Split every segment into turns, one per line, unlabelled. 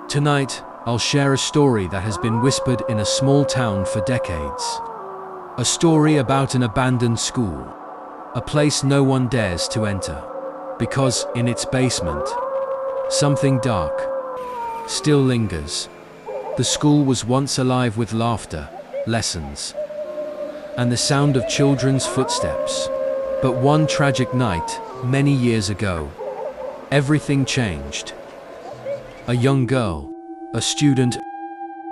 Tonight, I'll share a story that has been whispered in a small town for decades. A story about an abandoned school, a place no one dares to enter, because in its basement, something dark still lingers. The school was once alive with laughter, lessons, and the sound of children's footsteps. But one tragic night, many years ago, everything changed. A young girl, a student,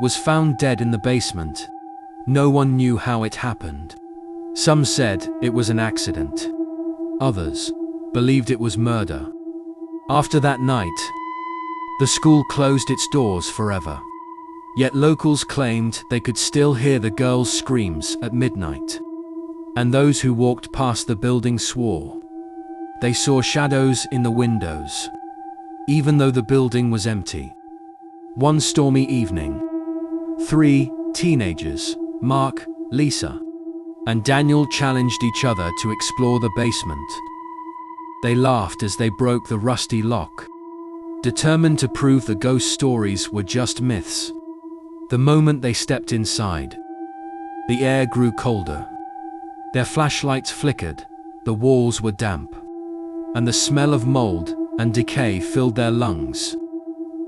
was found dead in the basement. No one knew how it happened. Some said it was an accident. Others believed it was murder. After that night, the school closed its doors forever. Yet locals claimed they could still hear the girl's screams at midnight. And those who walked past the building swore they saw shadows in the windows, even though the building was empty. One stormy evening, 3 teenagers, Mark, Lisa, and Daniel, challenged each other to explore the basement. They laughed as they broke the rusty lock, determined to prove the ghost stories were just myths. The moment they stepped inside, the air grew colder. Their flashlights flickered, the walls were damp, and the smell of mold and decay filled their lungs.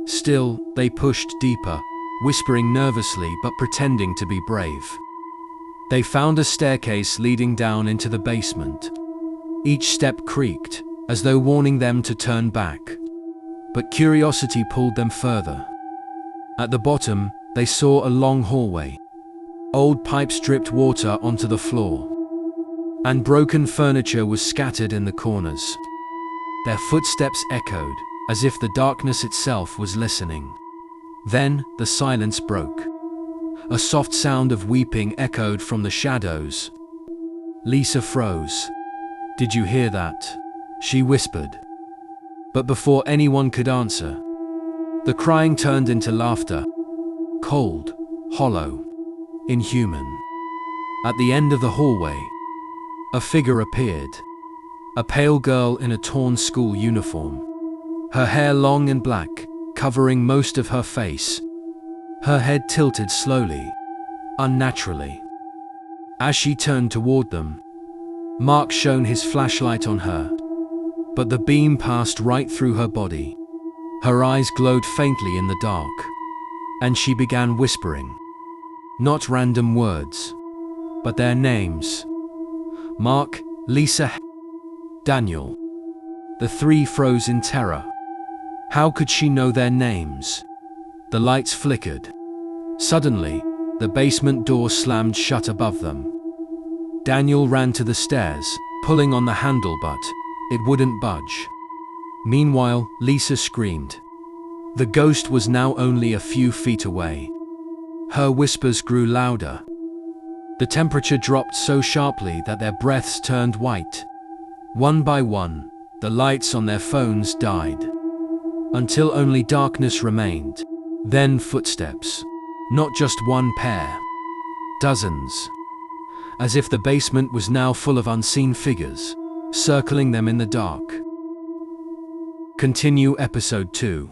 Still, they pushed deeper, whispering nervously but pretending to be brave. They found a staircase leading down into the basement. Each step creaked, as though warning them to turn back. But curiosity pulled them further. At the bottom, they saw a long hallway. Old pipes dripped water onto the floor, and broken furniture was scattered in the corners. Their footsteps echoed, as if the darkness itself was listening. Then, the silence broke. A soft sound of weeping echoed from the shadows. Lisa froze. "Did you hear that?" she whispered. But before anyone could answer, the crying turned into laughter. Cold, hollow, inhuman. At the end of the hallway, a figure appeared. A pale girl in a torn school uniform. Her hair long and black, covering most of her face. Her head tilted slowly, unnaturally. As she turned toward them, Mark shone his flashlight on her, but the beam passed right through her body. Her eyes glowed faintly in the dark, and she began whispering. Not random words, but their names. Mark, Lisa, Daniel. The 3 froze in terror. How could she know their names? The lights flickered. Suddenly, the basement door slammed shut above them. Daniel ran to the stairs, pulling on the handle, but it wouldn't budge. Meanwhile, Lisa screamed. The ghost was now only a few feet away. Her whispers grew louder. The temperature dropped so sharply that their breaths turned white. One by one, the lights on their phones died, until only darkness remained. Then footsteps. Not just one pair. Dozens. As if the basement was now full of unseen figures, circling them in the dark. Continue episode 2.